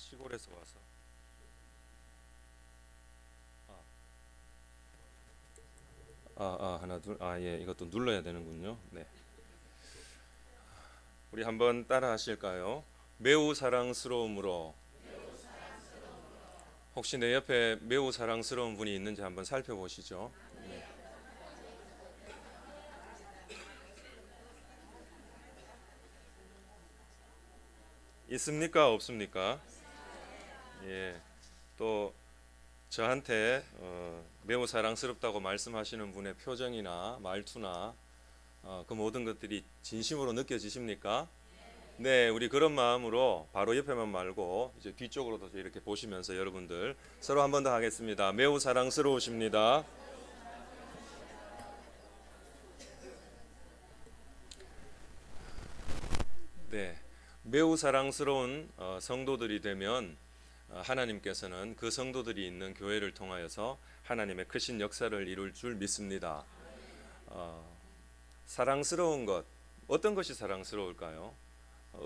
시골에서 와서 하나 예, 이것도 눌러야 되는군요. 네, 우리 한번 따라 하실까요? 매우 사랑스러움으로. 혹시 내 옆에 매우 사랑스러운 분이 있는지 한번 살펴보시죠. 있습니까? 없습니까? 예, 또 저한테 매우 사랑스럽다고 말씀하시는 분의 표정이나 말투나 그 모든 것들이 진심으로 느껴지십니까? 네, 우리 그런 마음으로 바로 옆에만 말고 이제 뒤쪽으로도 이렇게 보시면서 여러분들 서로 한 번 더 하겠습니다. 매우 사랑스러우십니다. 네, 매우 사랑스러운 성도들이 되면 하나님께서는 그 성도들이 있는 교회를 통하여서 하나님의 크신 역사를 이룰 줄 믿습니다. 어, 사랑스러운 것, 어떤 것이 사랑스러울까요?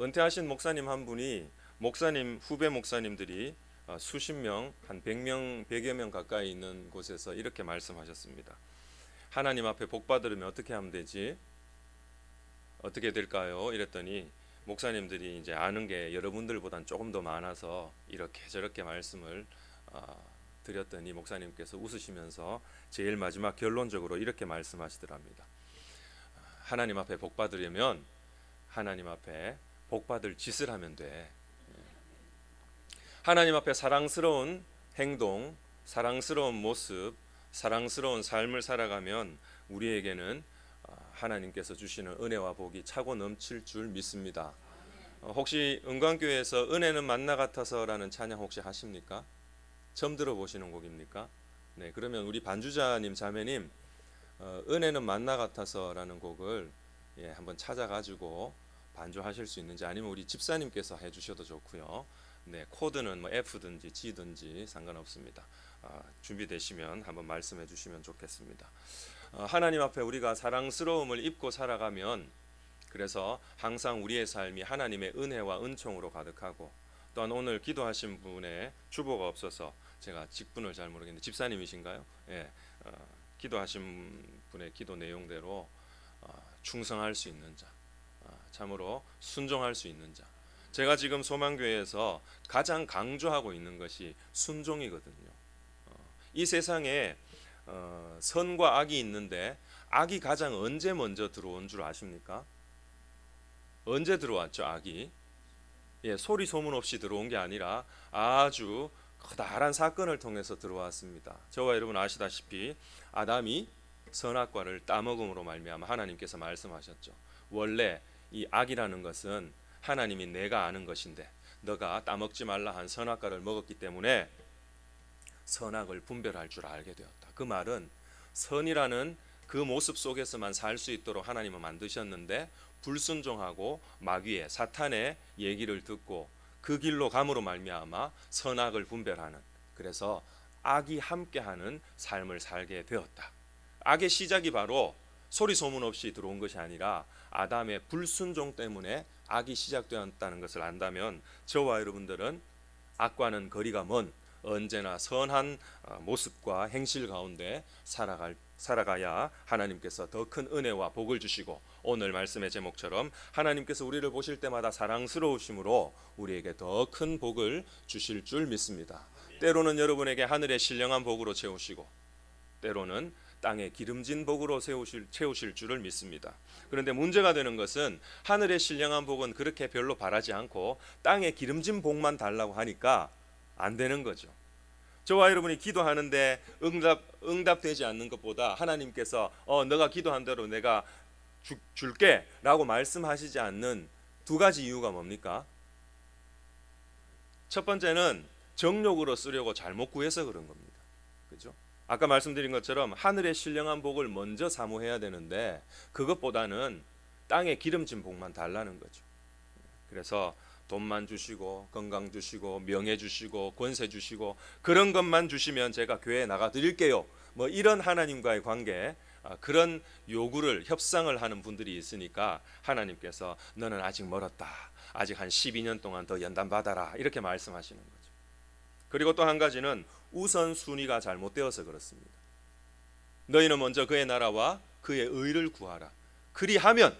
은퇴하신 목사님 한 분이 목사님 후배 목사님들이 수십 명, 한 100명, 100여 명 가까이 있는 곳에서 이렇게 말씀하셨습니다. 하나님 앞에 복 받으려면 어떻게 하면 되지? 어떻게 될까요? 이랬더니 목사님들이 이제 아는 게 여러분들보단 조금 더 많아서 이렇게 저렇게 말씀을 드렸더니 목사님께서 웃으시면서 제일 마지막 결론적으로 이렇게 말씀하시더랍니다. 하나님 앞에 복 받으려면 하나님 앞에 복 받을 짓을 하면 돼. 하나님 앞에 사랑스러운 행동, 사랑스러운 모습, 사랑스러운 삶을 살아가면 우리에게는 하나님께서 주시는 은혜와 복이 차고 넘칠 줄 믿습니다. 혹시 은광교회에서 은혜는 만나 같아서라는 찬양 혹시 하십니까? 처음 들어보시는 곡입니까? 네, 그러면 우리 반주자님 자매님 은혜는 만나 같아서라는 곡을 한번 찾아가지고 반주하실 수 있는지, 아니면 우리 집사님께서 해주셔도 좋고요. 네, 코드는 뭐 F든지 G든지 상관없습니다. 준비되시면 한번 말씀해 주시면 좋겠습니다. 하나님 앞에 우리가 사랑스러움을 입고 살아가면, 그래서 항상 우리의 삶이 하나님의 은혜와 은총으로 가득하고, 또한 오늘 기도하신 분의 주보가 없어서 제가 직분을 잘 모르겠는데 집사님이신가요? 예, 기도하신 분의 기도 내용대로 충성할 수 있는 자, 참으로 순종할 수 있는 자. 제가 지금 소망교회에서 가장 강조하고 있는 것이 순종이거든요. 이 세상에 선과 악이 있는데 악이 가장 언제 먼저 들어온 줄 아십니까? 언제 들어왔죠, 악이? 예, 소리 소문 없이 들어온 게 아니라 아주 커다란 사건을 통해서 들어왔습니다. 저와 여러분 아시다시피 아담이 선악과를 따먹음으로 말미암아 하나님께서 말씀하셨죠. 원래 이 악이라는 것은 하나님이 내가 아는 것인데 너가 따먹지 말라 한 선악과를 먹었기 때문에 선악을 분별할 줄 알게 되었다. 그 말은 선이라는 그 모습 속에서만 살 수 있도록 하나님은 만드셨는데 불순종하고 마귀의 사탄의 얘기를 듣고 그 길로 감으로 말미암아 선악을 분별하는, 그래서 악이 함께하는 삶을 살게 되었다. 악의 시작이 바로 소리 소문 없이 들어온 것이 아니라 아담의 불순종 때문에 악이 시작되었다는 것을 안다면 저와 여러분들은 악과는 거리가 먼 언제나 선한 모습과 행실 가운데 살아가야 하나님께서 더 큰 은혜와 복을 주시고, 오늘 말씀의 제목처럼 하나님께서 우리를 보실 때마다 사랑스러우심으로 우리에게 더 큰 복을 주실 줄 믿습니다. 때로는 여러분에게 하늘의 신령한 복으로 채우시고, 때로는 땅에 기름진 복으로 채우실 줄을 믿습니다. 그런데 문제가 되는 것은 하늘의 신령한 복은 그렇게 별로 바라지 않고 땅에 기름진 복만 달라고 하니까 안 되는 거죠. 저와 여러분이 기도하는데 응답되지 않는 것보다 하나님께서 너가 기도한 대로 내가 줄게 라고 말씀하시지 않는 두 가지 이유가 뭡니까? 첫 번째는 정욕으로 쓰려고 잘못 구해서 그런 겁니다. 그죠? 아까 말씀드린 것처럼 하늘의 신령한 복을 먼저 사모해야 되는데 그것보다는 땅에 기름진 복만 달라는 거죠. 그래서 돈만 주시고 건강 주시고 명예 주시고 권세 주시고 그런 것만 주시면 제가 교회에 나가 드릴게요, 뭐 이런 하나님과의 관계, 그런 요구를 협상을 하는 분들이 있으니까 하나님께서 너는 아직 멀었다. 아직 한 12년 동안 더 연단 받아라. 이렇게 말씀하시는 거죠. 그리고 또 한 가지는 우선순위가 잘못되어서 그렇습니다. 너희는 먼저 그의 나라와 그의 의를 구하라. 그리하면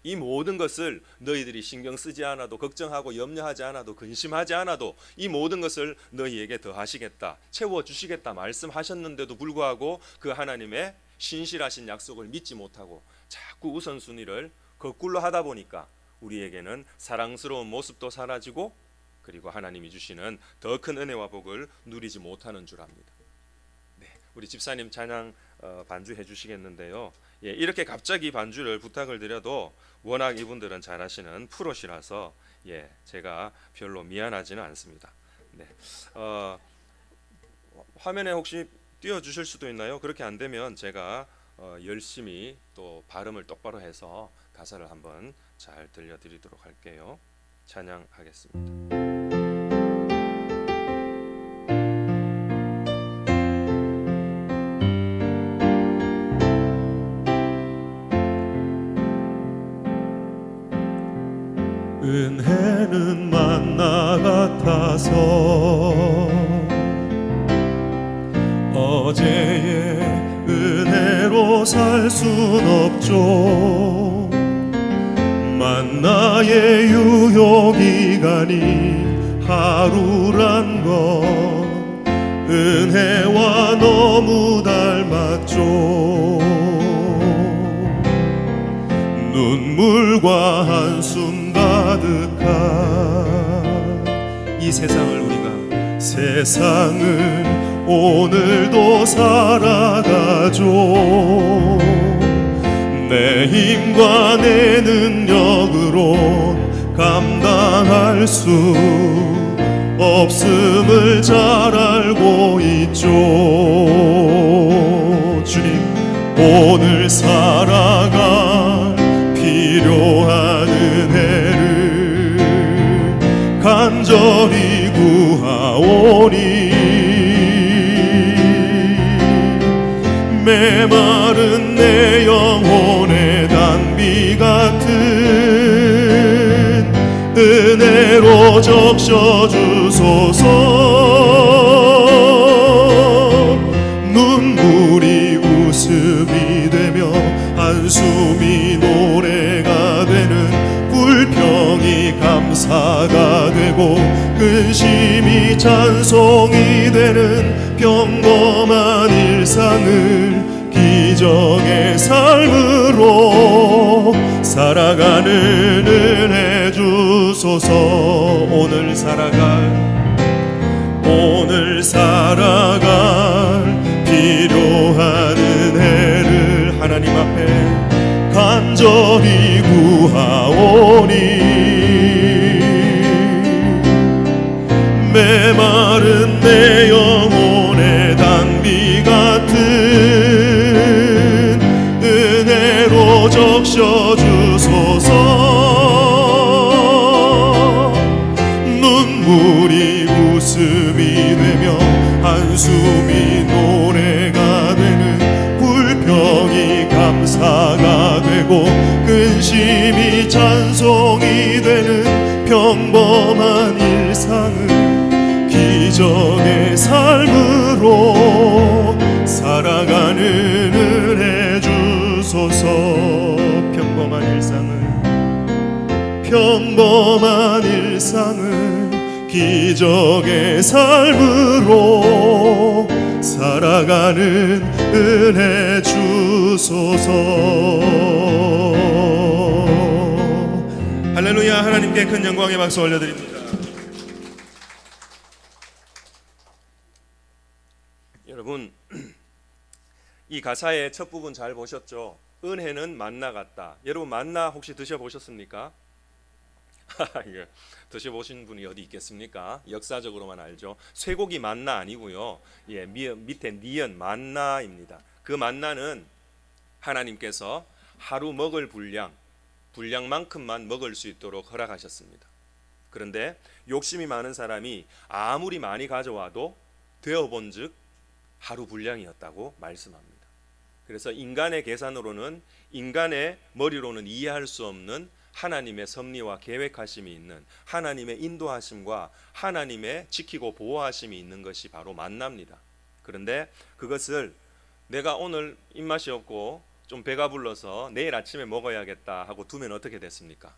이 모든 것을 너희들이 신경 쓰지 않아도, 걱정하고 염려하지 않아도, 근심하지 않아도 이 모든 것을 너희에게 더하시겠다, 채워주시겠다 말씀하셨는데도 불구하고 그 하나님의 신실하신 약속을 믿지 못하고 자꾸 우선순위를 거꾸로 하다 보니까 우리에게는 사랑스러운 모습도 사라지고, 그리고 하나님이 주시는 더 큰 은혜와 복을 누리지 못하는 줄 압니다. 네, 우리 집사님 찬양 반주해 주시겠는데요. 예, 이렇게 갑자기 반주를 부탁을 드려도 워낙 이분들은 잘하시는 프로시라서 제가 별로 미안하지는 않습니다. 네, 화면에 혹시 띄워주실 수도 있나요? 그렇게 안 되면 제가 열심히 또 발음을 똑바로 해서 가사를 한번 잘 들려드리도록 할게요. 찬양하겠습니다. 은혜는 만나 같아서 어제의 은혜로 살 순 없죠. 만나의 유효기간이 하루란 건 은혜와 너무 닮았죠. 눈물과 한숨 가득한 이 세상을 오늘도 살아가죠. 내 힘과 내 능력으로 감당할 수 없음을 잘 알고 있죠. 주님, 오늘 살아갈 필요한 은혜를 간절히 구하오니 메마른 내 영혼의 단비 같은 은혜로 적셔주소서. 눈물이 웃음이 되며 한숨이 노래가 되는 불평이 감사가 되고 근심이 찬송이 되는 평범한 일상을 기적의 삶으로 살아가는 은혜 주소서. 오늘 살아갈 필요한 은혜를 하나님 앞에 간절히 구하오니 메마른 내 영혼의 단비 같은 은혜로 적셔주소서. 눈물이 웃음이 되며 한숨이 노래가 되는 불평이 감사가 되고 근심이 찬송이 되는 평범한 일상을 기적의 삶으로 살아가는 은혜 주소서. 평범한 일상을 기적의 삶으로 살아가는 은혜 주소서. 할렐루야. 하나님께 큰 영광의 박수 올려드립니다. 여러분, 이 가사의 첫 부분 잘 보셨죠? 은혜는 만나 같다. 여러분, 만나 혹시 드셔보셨습니까? 드셔보신 분이 어디 있겠습니까? 역사적으로만 알죠. 쇠고기 만나 아니고요. 밑에 니은 만나입니다. 그 만나는 하나님께서 하루 먹을 분량만큼만 먹을 수 있도록 허락하셨습니다. 그런데 욕심이 많은 사람이 아무리 많이 가져와도 되어본즉 하루 분량이었다고 말씀합니다. 그래서 인간의 계산으로는, 인간의 머리로는 이해할 수 없는 하나님의 섭리와 계획하심이 있는, 하나님의 인도하심과 하나님의 지키고 보호하심이 있는 것이 바로 만납니다. 그런데 그것을 내가 오늘 입맛이 없고 좀 배가 불러서 내일 아침에 먹어야겠다 하고 두면 어떻게 됐습니까?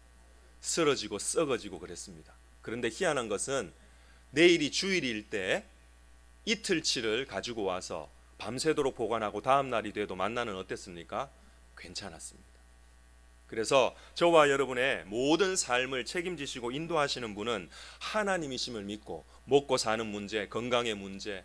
쓰러지고 썩어지고 그랬습니다. 그런데 희한한 것은 내일이 주일일 때 이틀치를 가지고 와서 밤새도록 보관하고 다음 날이 돼도 만나는 어땠습니까? 괜찮았습니다. 그래서 저와 여러분의 모든 삶을 책임지시고 인도하시는 분은 하나님이심을 믿고, 먹고 사는 문제, 건강의 문제,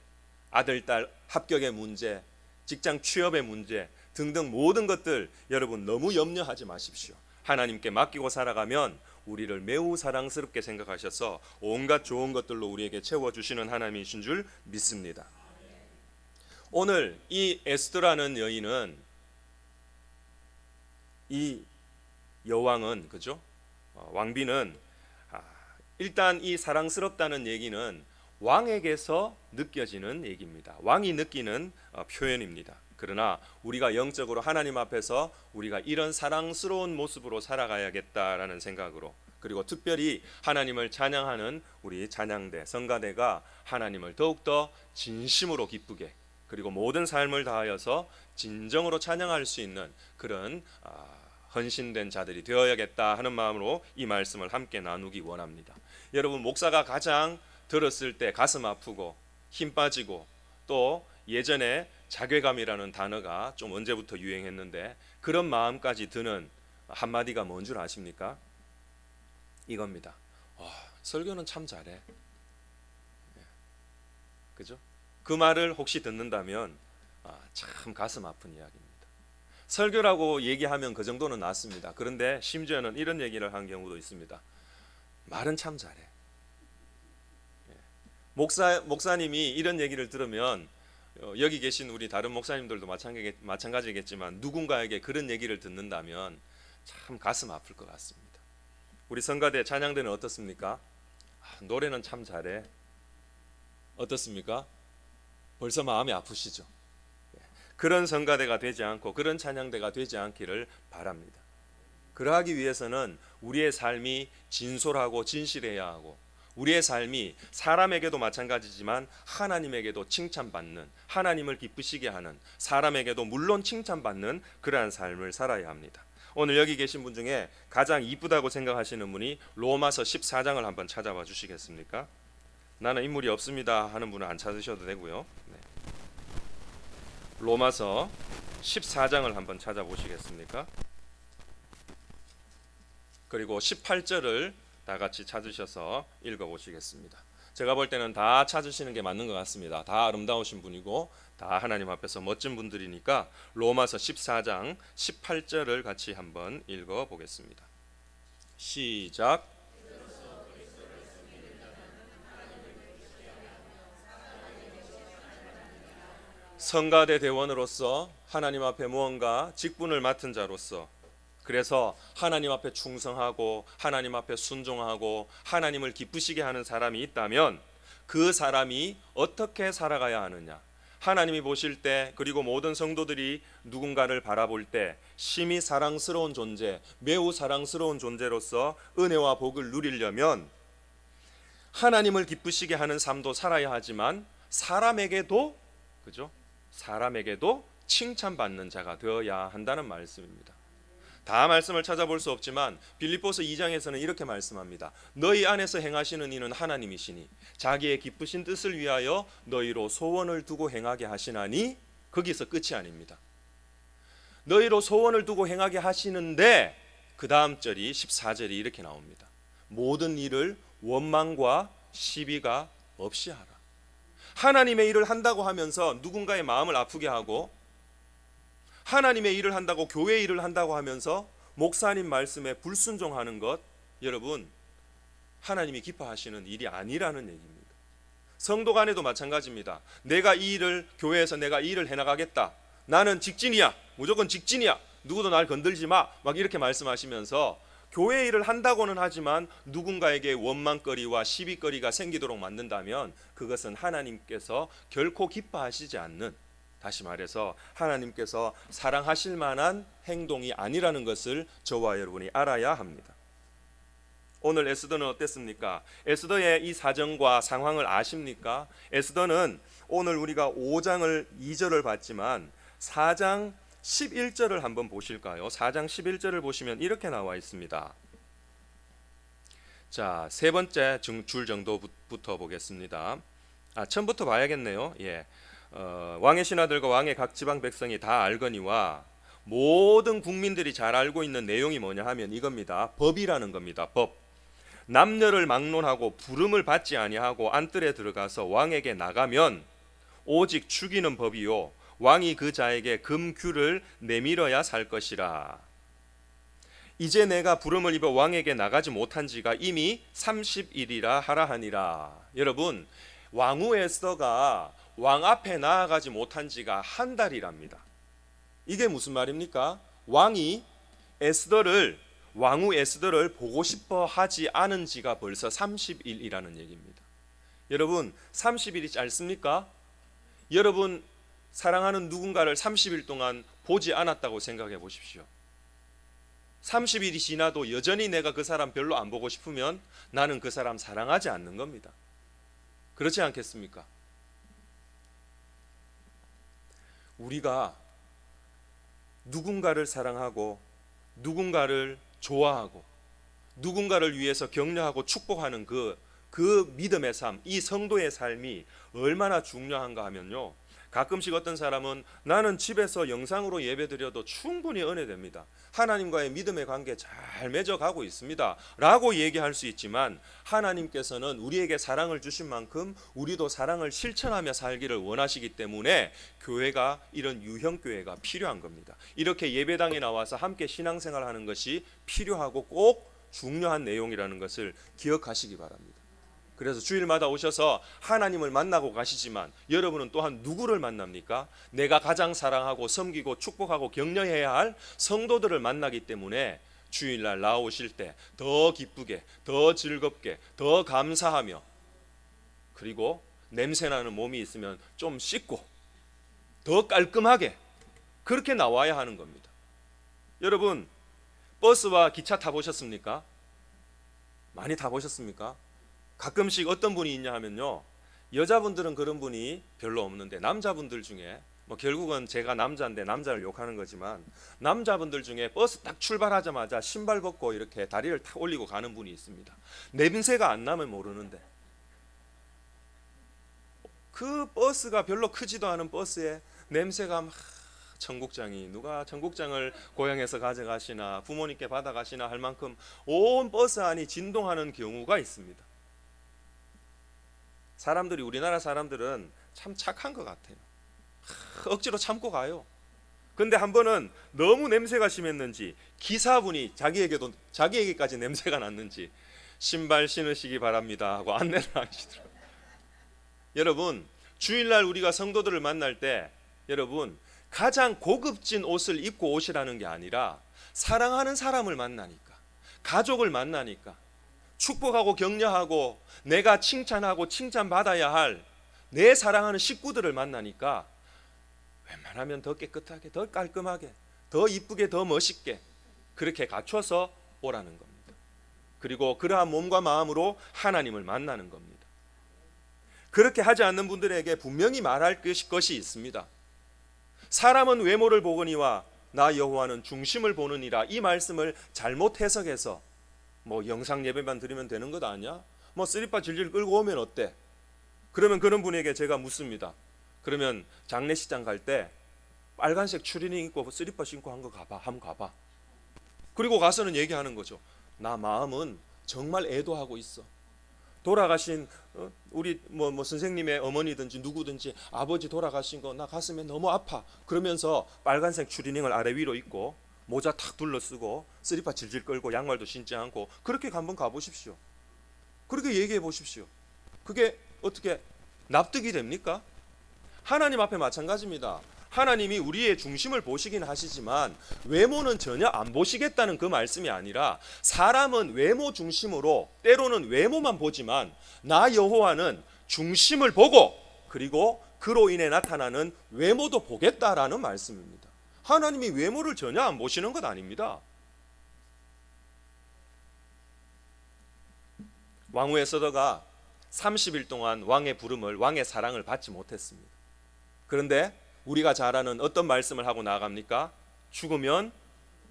아들, 딸 합격의 문제, 직장 취업의 문제 등등 모든 것들 여러분 너무 염려하지 마십시오. 하나님께 맡기고 살아가면 우리를 매우 사랑스럽게 생각하셔서 온갖 좋은 것들로 우리에게 채워주시는 하나님이신 줄 믿습니다. 오늘 이 에스더라는 여인은, 이 여왕은, 그죠? 왕비는 일단 이 사랑스럽다는 얘기는 왕에게서 느껴지는 얘기입니다. 왕이 느끼는 표현입니다. 그러나 우리가 영적으로 하나님 앞에서 우리가 이런 사랑스러운 모습으로 살아가야겠다라는 생각으로, 그리고 특별히 하나님을 찬양하는 우리 찬양대, 성가대가 하나님을 더욱더 진심으로 기쁘게, 그리고 모든 삶을 다하여서 진정으로 찬양할 수 있는 그런 헌신된 자들이 되어야겠다 하는 마음으로 이 말씀을 함께 나누기 원합니다. 여러분, 목사가 가장 들었을 때 가슴 아프고 힘 빠지고, 또 예전에 자괴감이라는 단어가 좀 언제부터 유행했는데 그런 마음까지 드는 한마디가 뭔 줄 아십니까? 이겁니다. 설교는 참 잘해. 그죠? 그 말을 혹시 듣는다면 참 가슴 아픈 이야기입니다. 설교라고 얘기하면 그 정도는 낫습니다. 그런데 심지어는 이런 얘기를 한 경우도 있습니다. 말은 참 잘해. 목사님이 이런 얘기를 들으면, 여기 계신 우리 다른 목사님들도 마찬가지겠지만 누군가에게 그런 얘기를 듣는다면 참 가슴 아플 것 같습니다. 우리 성가대 찬양대는 어떻습니까? 노래는 참 잘해. 어떻습니까? 벌써 마음이 아프시죠? 그런 성가대가 되지 않고 그런 찬양대가 되지 않기를 바랍니다. 그러하기 위해서는 우리의 삶이 진솔하고 진실해야 하고, 우리의 삶이 사람에게도 마찬가지지만 하나님에게도 칭찬받는, 하나님을 기쁘시게 하는, 사람에게도 물론 칭찬받는 그러한 삶을 살아야 합니다. 오늘 여기 계신 분 중에 가장 이쁘다고 생각하시는 분이 로마서 14장을 한번 찾아봐 주시겠습니까? 나는 인물이 없습니다 하는 분은 안 찾으셔도 되고요. 로마서 14장을 한번 찾아보시겠습니까? 그리고 18절을 다 같이 찾으셔서 읽어보시겠습니다. 제가 볼 때는 다 찾으시는 게 맞는 것 같습니다. 다 아름다우신 분이고 다 하나님 앞에서 멋진 분들이니까 로마서 14장 18절을 같이 한번 읽어보겠습니다. 시작. 성가대 대원으로서 하나님 앞에 무언가 직분을 맡은 자로서, 그래서 하나님 앞에 충성하고 하나님 앞에 순종하고 하나님을 기쁘시게 하는 사람이 있다면 그 사람이 어떻게 살아가야 하느냐, 하나님이 보실 때, 그리고 모든 성도들이 누군가를 바라볼 때 심히 사랑스러운 존재, 매우 사랑스러운 존재로서 은혜와 복을 누리려면 하나님을 기쁘시게 하는 삶도 살아야 하지만 사람에게도, 그죠? 사람에게도 칭찬받는 자가 되어야 한다는 말씀입니다. 다 말씀을 찾아볼 수 없지만 빌립보서 2장에서는 이렇게 말씀합니다. 너희 안에서 행하시는 이는 하나님이시니 자기의 기쁘신 뜻을 위하여 너희로 소원을 두고 행하게 하시나니, 거기서 끝이 아닙니다. 너희로 소원을 두고 행하게 하시는데 그 다음 절이 14절이 이렇게 나옵니다. 모든 일을 원망과 시비가 없이 하라. 하나님의 일을 한다고 하면서 누군가의 마음을 아프게 하고, 하나님의 일을 한다고, 교회 일을 한다고 하면서 목사님 말씀에 불순종하는 것, 여러분 하나님이 기뻐하시는 일이 아니라는 얘기입니다. 성도 간에도 마찬가지입니다. 내가 이 일을, 교회에서 내가 이 일을 해나가겠다, 나는 직진이야, 무조건 직진이야, 누구도 날 건들지 마, 막 이렇게 말씀하시면서 교회 일을 한다고는 하지만 누군가에게 원망거리와 시비거리가 생기도록 만든다면 그것은 하나님께서 결코 기뻐하시지 않는, 다시 말해서 하나님께서 사랑하실 만한 행동이 아니라는 것을 저와 여러분이 알아야 합니다. 오늘 에스더는 어땠습니까? 에스더의 이 사정과 상황을 아십니까? 에스더는 오늘 우리가 5장을 2절을 봤지만 4장 11절을 한번 보실까요? 4장 11절을 보시면 이렇게 나와 있습니다. 자, 세 번째 줄 정도부터 보겠습니다. 처음부터 봐야겠네요. 예. 왕의 신하들과 왕의 각 지방 백성이 다 알거니와 모든 국민들이 잘 알고 있는 내용이 뭐냐 하면 이겁니다. 법이라는 겁니다. 법. 남녀를 막론하고 부름을 받지 아니하고 안뜰에 들어가서 왕에게 나가면 오직 죽이는 법이요 왕이 그 자에게 금규를 내밀어야 살 것이라. 이제 내가 부름을 입어 왕에게 나가지 못한 지가 이미 30일이라 하라 하니라. 여러분, 왕후 에스더가 왕 앞에 나아가지 못한 지가 한 달이랍니다. 이게 무슨 말입니까? 왕이 왕후 에스더를 보고 싶어 하지 않은 지가 벌써 30일이라는 얘기입니다. 여러분, 30일이 짧습니까? 여러분, 사랑하는 누군가를 30일 동안 보지 않았다고 생각해 보십시오. 30일이 지나도 여전히 내가 그 사람 별로 안 보고 싶으면 나는 그 사람 사랑하지 않는 겁니다. 그렇지 않겠습니까? 우리가 누군가를 사랑하고 누군가를 좋아하고 누군가를 위해서 격려하고 축복하는 그 믿음의 삶, 이 성도의 삶이 얼마나 중요한가 하면요, 가끔씩 어떤 사람은 나는 집에서 영상으로 예배드려도 충분히 은혜됩니다, 하나님과의 믿음의 관계 잘 맺어가고 있습니다 라고 얘기할 수 있지만, 하나님께서는 우리에게 사랑을 주신 만큼 우리도 사랑을 실천하며 살기를 원하시기 때문에 교회가, 이런 유형교회가 필요한 겁니다. 이렇게 예배당에 나와서 함께 신앙생활하는 것이 필요하고 꼭 중요한 내용이라는 것을 기억하시기 바랍니다. 그래서 주일마다 오셔서 하나님을 만나고 가시지만 여러분은 또한 누구를 만납니까? 내가 가장 사랑하고 섬기고 축복하고 격려해야 할 성도들을 만나기 때문에 주일날 나오실 때 더 기쁘게, 더 즐겁게, 더 감사하며, 그리고 냄새나는 몸이 있으면 좀 씻고 더 깔끔하게 그렇게 나와야 하는 겁니다. 여러분, 버스와 기차 타보셨습니까? 많이 타보셨습니까? 가끔씩 어떤 분이 있냐 하면요, 여자분들은 그런 분이 별로 없는데 남자분들 중에, 결국은 제가 남자인데 남자를 욕하는 거지만, 남자분들 중에 버스 딱 출발하자마자 신발 벗고 이렇게 다리를 탁 올리고 가는 분이 있습니다. 냄새가 안 나면 모르는데, 그 버스가 별로 크지도 않은 버스에 냄새가 막, 청국장이, 누가 청국장을 고향에서 가져가시나 부모님께 받아가시나 할 만큼 온 버스 안이 진동하는 경우가 있습니다. 사람들이, 우리나라 사람들은 참 착한 것 같아요. 억지로 참고 가요. 근데 한 번은 너무 냄새가 심했는지 기사분이 자기에게까지 냄새가 났는지 신발 신으시기 바랍니다 하고 안내를 하시더라고요. 여러분, 주일날 우리가 성도들을 만날 때 여러분, 가장 고급진 옷을 입고 오시라는 게 아니라 사랑하는 사람을 만나니까, 가족을 만나니까, 축복하고 격려하고 내가 칭찬하고 칭찬받아야 할 내 사랑하는 식구들을 만나니까 웬만하면 더 깨끗하게, 더 깔끔하게, 더 이쁘게, 더 멋있게 그렇게 갖춰서 오라는 겁니다. 그리고 그러한 몸과 마음으로 하나님을 만나는 겁니다. 그렇게 하지 않는 분들에게 분명히 말할 것이 있습니다. 사람은 외모를 보거니와 나 여호와는 중심을 보느니라. 이 말씀을 잘못 해석해서 영상 예배만 드리면 되는 것 아니야? 쓰리빠 질질 끌고 오면 어때? 그러면 그런 분에게 제가 묻습니다. 그러면 장례식장 갈 때 빨간색 추리닝 입고 쓰리빠 신고 한번 가봐. 그리고 가서는 얘기하는 거죠. 나 마음은 정말 애도하고 있어. 돌아가신 우리 선생님의 어머니든지 누구든지 아버지 돌아가신 거 나 가슴에 너무 아파. 그러면서 빨간색 추리닝을 아래 위로 입고 모자 탁 둘러쓰고 쓰리빠 질질 끌고 양말도 신지 않고 그렇게 한번 가보십시오. 그렇게 얘기해 보십시오. 그게 어떻게 납득이 됩니까? 하나님 앞에 마찬가지입니다. 하나님이 우리의 중심을 보시긴 하시지만 외모는 전혀 안 보시겠다는 그 말씀이 아니라, 사람은 외모 중심으로 때로는 외모만 보지만 나 여호와는 중심을 보고 그리고 그로 인해 나타나는 외모도 보겠다라는 말씀입니다. 하나님이 외모를 전혀 안 보시는 것 아닙니다. 왕후 에스더가 30일 동안 왕의 부름을, 왕의 사랑을 받지 못했습니다. 그런데 우리가 잘 아는 어떤 말씀을 하고 나아갑니까? 죽으면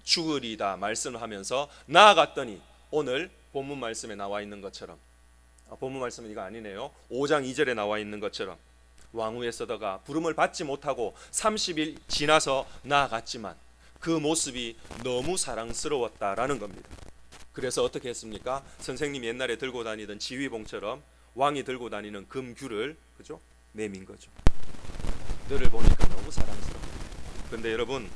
죽으리다 말씀을 하면서 나아갔더니 오늘 본문 말씀에 나와 있는 것처럼, 본문 말씀은 이거 아니네요. 5장 2절에 나와 있는 것처럼 왕후 에스더가 부름을 받지 못하고 30일 지나서 나아갔지만 그 모습이 너무 사랑스러웠다라는 겁니다. 그래서 어떻게 했습니까? 선생님이 옛날에 들고 다니던 지휘봉처럼 왕이 들고 다니는 금규를, 그죠? 내민 거죠. 너를 보니까 너무 사랑스러워. 근데 여러분,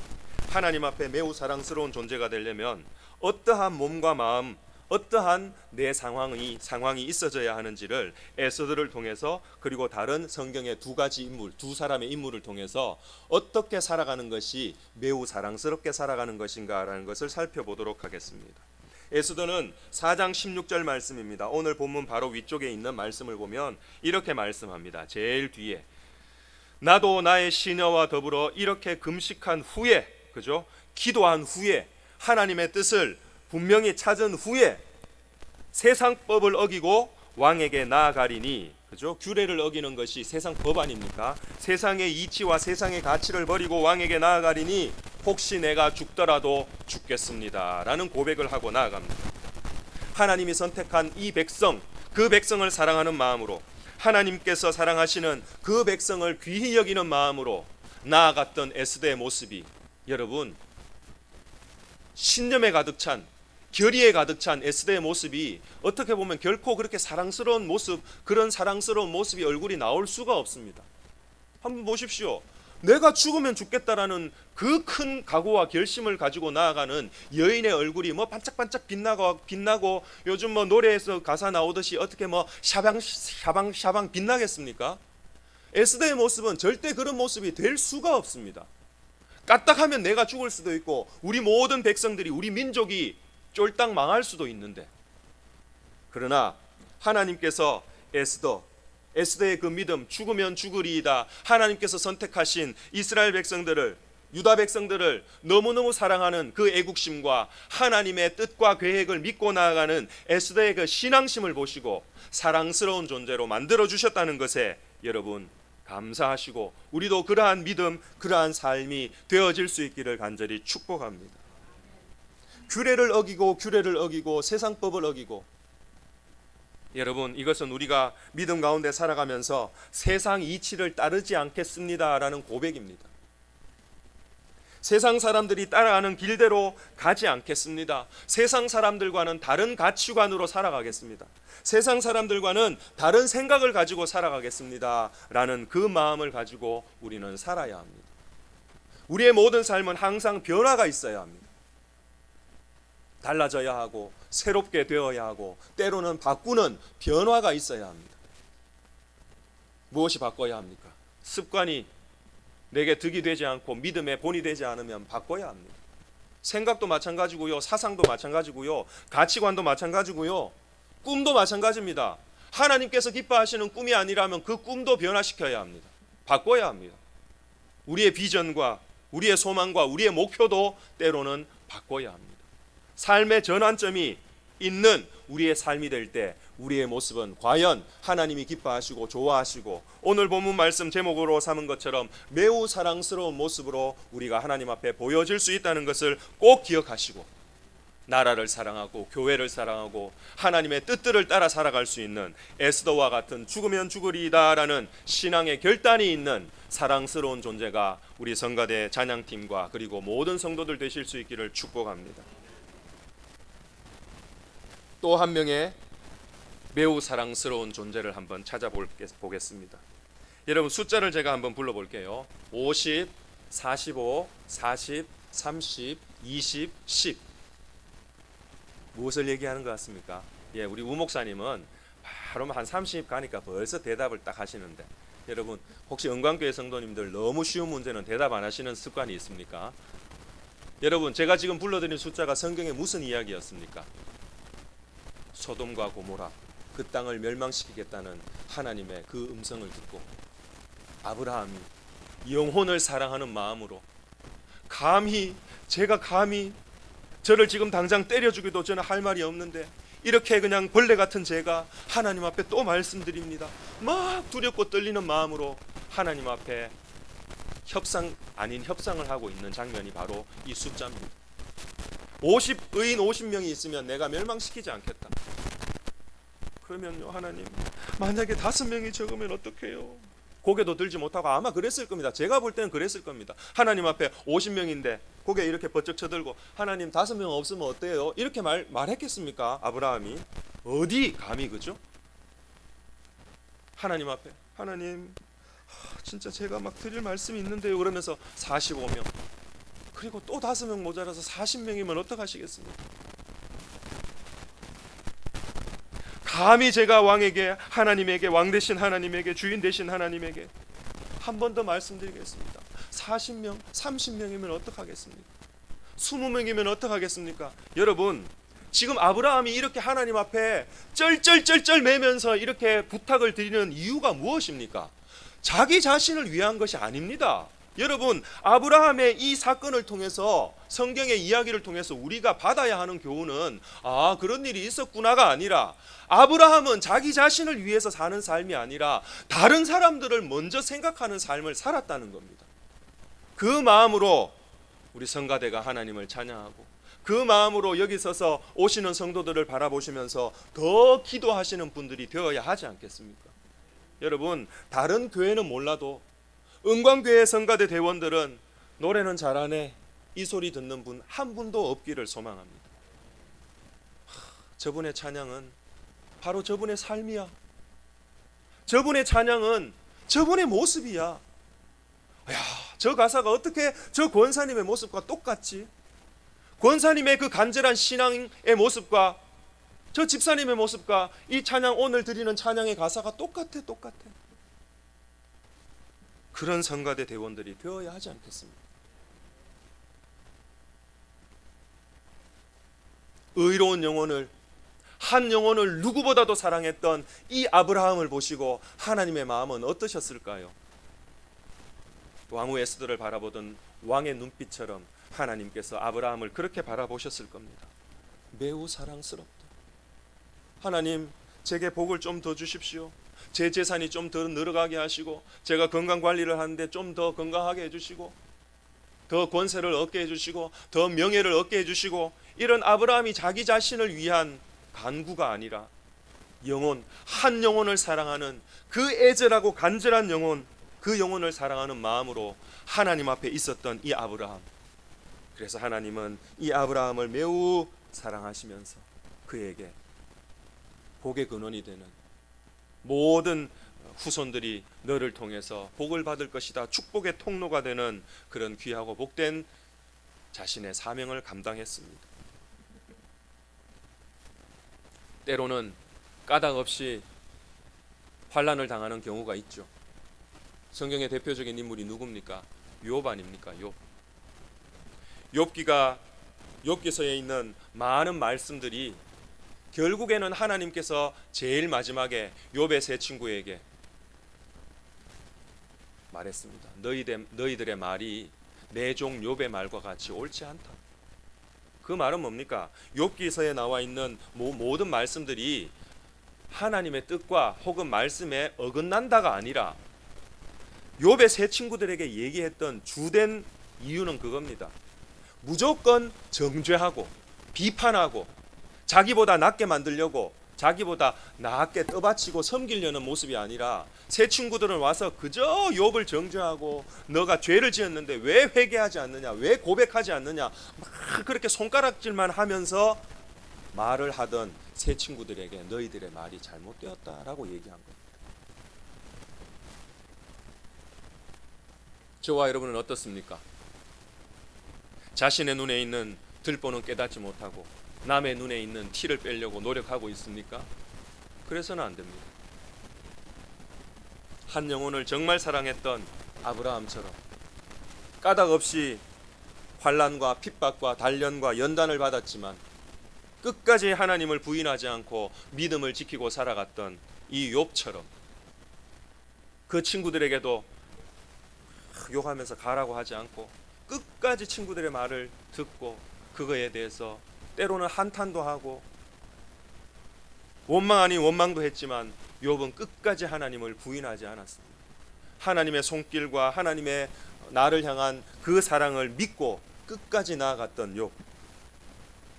하나님 앞에 매우 사랑스러운 존재가 되려면 어떠한 몸과 마음, 어떠한 내 상황이 있어져야 하는지를 에스더를 통해서, 그리고 다른 성경의 두 가지 인물, 두 사람의 인물을 통해서 어떻게 살아가는 것이 매우 사랑스럽게 살아가는 것인가라는 것을 살펴보도록 하겠습니다. 에스더는 4장 16절 말씀입니다. 오늘 본문 바로 위쪽에 있는 말씀을 보면 이렇게 말씀합니다. 제일 뒤에, 나도 나의 시녀와 더불어 이렇게 금식한 후에, 그죠? 기도한 후에, 하나님의 뜻을 분명히 찾은 후에 세상법을 어기고 왕에게 나아가리니, 그죠? 규례를 어기는 것이 세상 법 아닙니까? 세상의 이치와 세상의 가치를 버리고 왕에게 나아가리니 혹시 내가 죽더라도 죽겠습니다 라는 고백을 하고 나아갑니다. 하나님이 선택한 이 백성, 그 백성을 사랑하는 마음으로, 하나님께서 사랑하시는 그 백성을 귀히 여기는 마음으로 나아갔던 에스더의 모습이, 여러분, 신념에 가득 찬, 결의에 가득 찬 에스더의 모습이 어떻게 보면 결코 그렇게 사랑스러운 모습, 그런 사랑스러운 모습이 얼굴이 나올 수가 없습니다. 한번 보십시오. 내가 죽으면 죽겠다라는 그 큰 각오와 결심을 가지고 나아가는 여인의 얼굴이 뭐 반짝반짝 빛나고 요즘 뭐 노래에서 가사 나오듯이 어떻게 뭐 샤방샤방 빛나겠습니까? 에스더의 모습은 절대 그런 모습이 될 수가 없습니다. 까딱하면 내가 죽을 수도 있고 우리 모든 백성들이, 우리 민족이 쫄딱 망할 수도 있는데, 그러나 하나님께서 에스더의 그 믿음, 죽으면 죽으리이다, 하나님께서 선택하신 이스라엘 백성들을, 유다 백성들을 너무너무 사랑하는 그 애국심과 하나님의 뜻과 계획을 믿고 나아가는 에스더의 그 신앙심을 보시고 사랑스러운 존재로 만들어 주셨다는 것에 여러분 감사하시고, 우리도 그러한 믿음, 그러한 삶이 되어질 수 있기를 간절히 축복합니다. 규례를 어기고 세상법을 어기고, 여러분, 이것은 우리가 믿음 가운데 살아가면서 세상 이치를 따르지 않겠습니다라는 고백입니다. 세상 사람들이 따라가는 길대로 가지 않겠습니다. 세상 사람들과는 다른 가치관으로 살아가겠습니다. 세상 사람들과는 다른 생각을 가지고 살아가겠습니다 라는 그 마음을 가지고 우리는 살아야 합니다. 우리의 모든 삶은 항상 변화가 있어야 합니다. 달라져야 하고 새롭게 되어야 하고 때로는 바꾸는 변화가 있어야 합니다. 무엇이 바꿔야 합니까? 습관이 내게 득이 되지 않고 믿음의 본이 되지 않으면 바꿔야 합니다. 생각도 마찬가지고요, 사상도 마찬가지고요, 가치관도 마찬가지고요, 꿈도 마찬가지입니다. 하나님께서 기뻐하시는 꿈이 아니라면 그 꿈도 변화시켜야 합니다. 바꿔야 합니다. 우리의 비전과 우리의 소망과 우리의 목표도 때로는 바꿔야 합니다. 삶의 전환점이 있는 우리의 삶이 될 때 우리의 모습은 과연 하나님이 기뻐하시고 좋아하시고 오늘 본문 말씀 제목으로 삼은 것처럼 매우 사랑스러운 모습으로 우리가 하나님 앞에 보여질 수 있다는 것을 꼭 기억하시고, 나라를 사랑하고 교회를 사랑하고 하나님의 뜻들을 따라 살아갈 수 있는 에스더와 같은 죽으면 죽으리이다라는 신앙의 결단이 있는 사랑스러운 존재가 우리 성가대 찬양팀과 그리고 모든 성도들 되실 수 있기를 축복합니다. 또 한 명의 매우 사랑스러운 존재를 한번 찾아보겠습니다. 여러분, 숫자를 제가 한번 불러볼게요. 50, 45, 40, 30, 20, 10. 무엇을 얘기하는 것 같습니까? 우리 우 목사님은 바로 한 30 가니까 벌써 대답을 딱 하시는데, 여러분 혹시 은광교회 성도님들 너무 쉬운 문제는 대답 안 하시는 습관이 있습니까? 여러분, 제가 지금 불러드린 숫자가 성경에 무슨 이야기였습니까? 소돔과 고모라, 그 땅을 멸망시키겠다는 하나님의 그 음성을 듣고 아브라함이 영혼을 사랑하는 마음으로 제가 감히 저를 지금 당장 때려 죽여도 저는 할 말이 없는데 이렇게 그냥 벌레 같은 제가 하나님 앞에 또 말씀드립니다. 막 두렵고 떨리는 마음으로 하나님 앞에 협상 아닌 협상을 하고 있는 장면이 바로 이 숫자입니다. 의인 50명이 있으면 내가 멸망시키지 않겠다. 그러면요, 하나님, 만약에 5명이 적으면 어떡해요? 고개도 들지 못하고 아마 그랬을 겁니다. 제가 볼 때는 그랬을 겁니다. 하나님 앞에 50명인데 고개 이렇게 번쩍 쳐들고 하나님 5명 없으면 어때요? 이렇게 말했겠습니까? 아브라함이 어디 감히, 그죠? 하나님 앞에 하나님, 진짜 제가 막 드릴 말씀이 있는데요. 그러면서 45명, 그리고 또 5명 모자라서 40명이면 어떡하시겠습니까? 감히 제가 왕에게, 하나님에게, 왕 되신 하나님에게, 주인 되신 하나님에게 한 번 더 말씀드리겠습니다. 40명, 30명이면 어떡하겠습니까? 20명이면 어떡하겠습니까? 여러분, 지금 아브라함이 이렇게 하나님 앞에 쩔쩔쩔쩔 매면서 이렇게 부탁을 드리는 이유가 무엇입니까? 자기 자신을 위한 것이 아닙니다. 여러분, 아브라함의 이 사건을 통해서, 성경의 이야기를 통해서 우리가 받아야 하는 교훈은 그런 일이 있었구나가 아니라, 아브라함은 자기 자신을 위해서 사는 삶이 아니라 다른 사람들을 먼저 생각하는 삶을 살았다는 겁니다. 그 마음으로 우리 성가대가 하나님을 찬양하고, 그 마음으로 여기 서서 오시는 성도들을 바라보시면서 더 기도하시는 분들이 되어야 하지 않겠습니까? 여러분, 다른 교회는 몰라도 은광교회 성가대 대원들은 노래는 잘하네, 이 소리 듣는 분 한 분도 없기를 소망합니다. 저분의 찬양은 바로 저분의 삶이야. 저분의 찬양은 저분의 모습이야. 야, 저 가사가 어떻게 저 권사님의 모습과 똑같지? 권사님의 그 간절한 신앙의 모습과 저 집사님의 모습과 이 찬양, 오늘 드리는 찬양의 가사가 똑같아. 그런 성가대 대원들이 되어야 하지 않겠습니까? 의로운 영혼을, 한 영혼을 누구보다도 사랑했던 이 아브라함을 보시고 하나님의 마음은 어떠셨을까요? 왕후 에스더를 바라보던 왕의 눈빛처럼 하나님께서 아브라함을 그렇게 바라보셨을 겁니다. 매우 사랑스럽다. 하나님, 제게 복을 좀 더 주십시오. 제 재산이 좀 더 늘어가게 하시고, 제가 건강관리를 하는데 좀 더 건강하게 해주시고, 더 권세를 얻게 해주시고, 더 명예를 얻게 해주시고, 이런 아브라함이 자기 자신을 위한 간구가 아니라 한 영혼을 사랑하는 그 애절하고 간절한 영혼, 그 영혼을 사랑하는 마음으로 하나님 앞에 있었던 이 아브라함. 그래서 하나님은 이 아브라함을 매우 사랑하시면서 그에게 복의 근원이 되는, 모든 후손들이 너를 통해서 복을 받을 것이다, 축복의 통로가 되는 그런 귀하고 복된 자신의 사명을 감당했습니다. 때로는 까닭 없이 환난을 당하는 경우가 있죠. 성경의 대표적인 인물이 누굽니까? 욥 아닙니까? 욥기서에 있는 많은 말씀들이 결국에는 하나님께서 제일 마지막에 욥의 세 친구에게 말했습니다. 너희들의 말이 내 종 욥의 말과 같이 옳지 않다. 그 말은 뭡니까? 욥기서에 나와 있는 모든 말씀들이 하나님의 뜻과 혹은 말씀에 어긋난다가 아니라 욥의 세 친구들에게 얘기했던 주된 이유는 그겁니다. 무조건 정죄하고 비판하고 자기보다 낫게 만들려고, 자기보다 나게 떠받치고 섬기려는 모습이 아니라, 세 친구들은 와서 그저 욥을 정죄하고 너가 죄를 지었는데 왜 회개하지 않느냐, 왜 고백하지 않느냐, 막 그렇게 손가락질만 하면서 말을 하던 세 친구들에게 너희들의 말이 잘못되었다라고 얘기한 겁니다. 저와 여러분은 어떻습니까? 자신의 눈에 있는 들보는 깨닫지 못하고 남의 눈에 있는 티를 빼려고 노력하고 있습니까? 그래서는 안 됩니다. 한 영혼을 정말 사랑했던 아브라함처럼 까닭 없이 환난과 핍박과 단련과 연단을 받았지만 끝까지 하나님을 부인하지 않고 믿음을 지키고 살아갔던 이 욥처럼 그 친구들에게도 욕하면서 가라고 하지 않고 끝까지 친구들의 말을 듣고 그거에 대해서 때로는 한탄도 하고 원망 아닌 원망도 했지만 욥은 끝까지 하나님을 부인하지 않았습니다. 하나님의 손길과 하나님의 나를 향한 그 사랑을 믿고 끝까지 나아갔던 욥.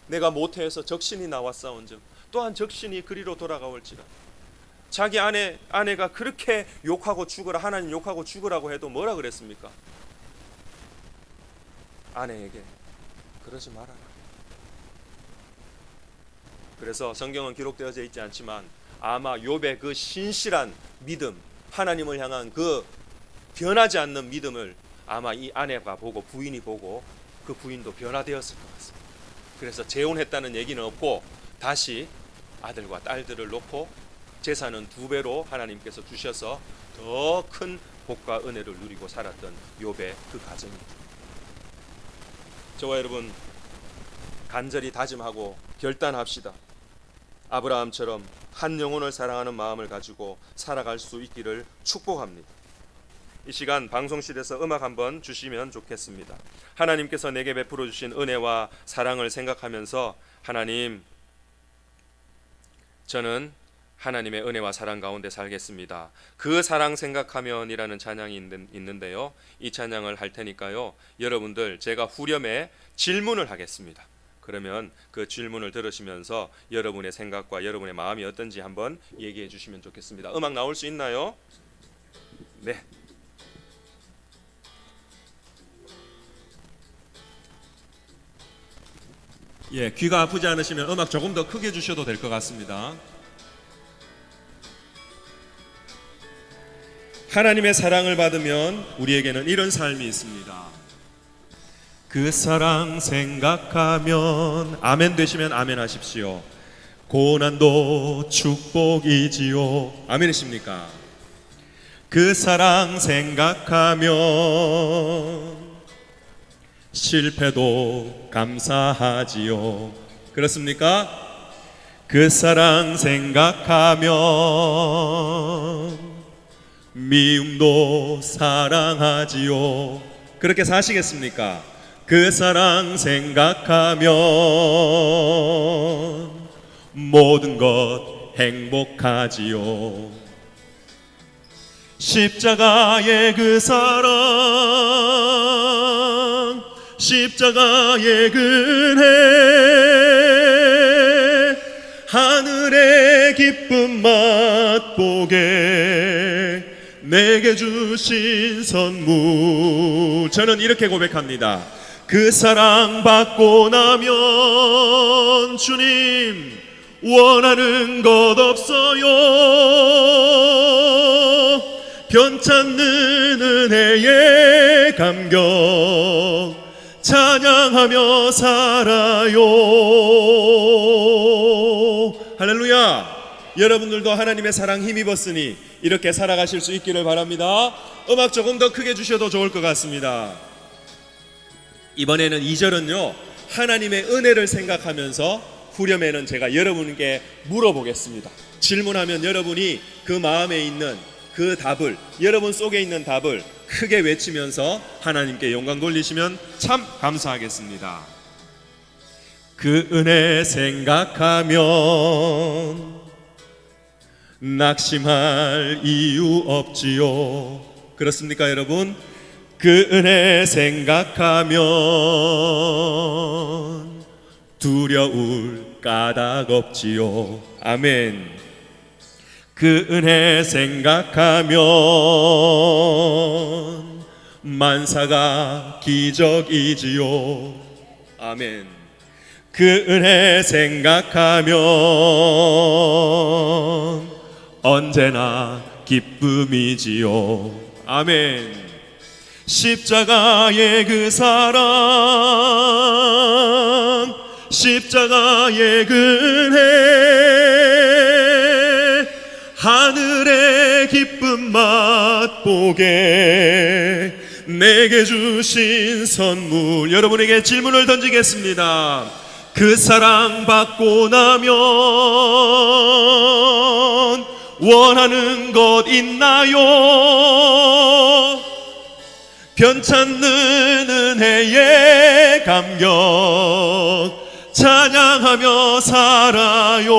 내가 모태에서 적신이 나왔사온즉 또한 적신이 그리로 돌아가올지라. 자기 아내가 그렇게 욕하고 죽으라, 하나님 욕하고 죽으라고 해도 뭐라 그랬습니까? 아내에게 그러지 마라. 그래서 성경은 기록되어져 있지 않지만 아마 욥의 그 신실한 믿음, 하나님을 향한 그 변하지 않는 믿음을 아마 이 아내가 보고 부인이 보고 그 부인도 변화되었을 것 같습니다. 그래서 재혼했다는 얘기는 없고 다시 아들과 딸들을 놓고 재산은 2배로 하나님께서 주셔서 더 큰 복과 은혜를 누리고 살았던 욥의 그 가정입니다. 저와 여러분 간절히 다짐하고 결단합시다. 아브라함처럼 한 영혼을 사랑하는 마음을 가지고 살아갈 수 있기를 축복합니다. 이 시간 방송실에서 음악 한번 주시면 좋겠습니다. 하나님께서 내게 베풀어 주신 은혜와 사랑을 생각하면서 하나님, 저는 하나님의 은혜와 사랑 가운데 살겠습니다. 그 사랑 생각하면이라는 찬양이 있는데요. 이 찬양을 할 테니까요. 여러분들 제가 후렴에 질문을 하겠습니다. 그러면 그 질문을 들으시면서 여러분의 생각과 여러분의 마음이 어떤지 한번 얘기해 주시면 좋겠습니다. 음악 나올 수 있나요? 네. 예, 귀가 아프지 않으시면 음악 조금 더 크게 주셔도 될 것 같습니다. 하나님의 사랑을 받으면 우리에게는 이런 삶이 있습니다. 그 사랑 생각하면 아멘 되시면 아멘 하십시오. 고난도 축복이지요. 아멘이십니까? 그 사랑 생각하면 실패도 감사하지요. 그렇습니까? 그 사랑 생각하면 미움도 사랑하지요. 그렇게 사시겠습니까? 그 사랑 생각하면 모든 것 행복하지요. 십자가의 그 사랑, 십자가의 그 은혜, 하늘의 기쁨 맛보게 내게 주신 선물. 저는 이렇게 고백합니다. 그 사랑 받고 나면 주님 원하는 것 없어요. 변찮는 은혜의 감격 찬양하며 살아요. 할렐루야. 여러분들도 하나님의 사랑 힘입었으니 이렇게 살아가실 수 있기를 바랍니다. 음악 조금 더 크게 주셔도 좋을 것 같습니다. 이번에는 2절은요 하나님의 은혜를 생각하면서 후렴에는 제가 여러분께 물어보겠습니다. 질문하면 여러분이 그 마음에 있는 그 답을, 여러분 속에 있는 답을 크게 외치면서 하나님께 영광 돌리시면 참 감사하겠습니다. 그 은혜 생각하면 낙심할 이유 없지요. 그렇습니까 여러분? 그 은혜 생각하면 두려울 까닭 없지요. 아멘. 그 은혜 생각하면 만사가 기적이지요. 아멘. 그 은혜 생각하면 언제나 기쁨이지요. 아멘. 십자가의 그 사랑, 십자가의 그 은혜, 하늘의 기쁨 맛보게 내게 주신 선물. 여러분에게 질문을 던지겠습니다. 그 사랑 받고 나면 원하는 것 있나요? 변찮는 은혜의 감격 찬양하며 살아요.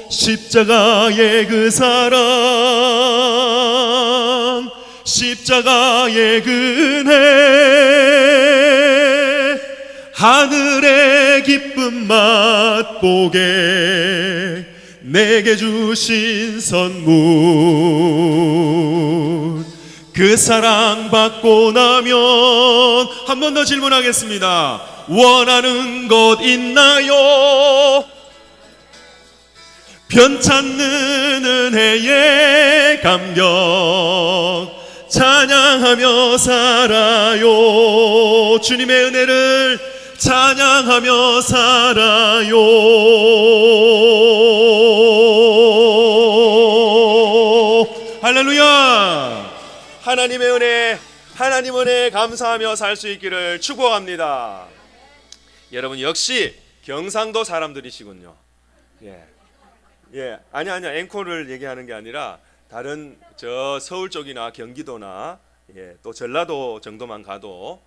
십자가의 그 사랑, 십자가의 그 은혜, 하늘의 기쁨 맛보게 내게 주신 선물. 그 사랑 받고 나면 한 번 더 질문하겠습니다. 원하는 것 있나요? 변찮는 은혜의 감격 찬양하며 살아요. 주님의 은혜를 찬양하며 살아요. 할렐루야. 하나님의 은혜, 하나님 은혜에 감사하며 살 수 있기를 축복합니다. 여러분 역시 경상도 사람들이시군요. 아니 앵콜을 얘기하는 게 아니라 다른 저 서울 쪽이나 경기도나 또 전라도 정도만 가도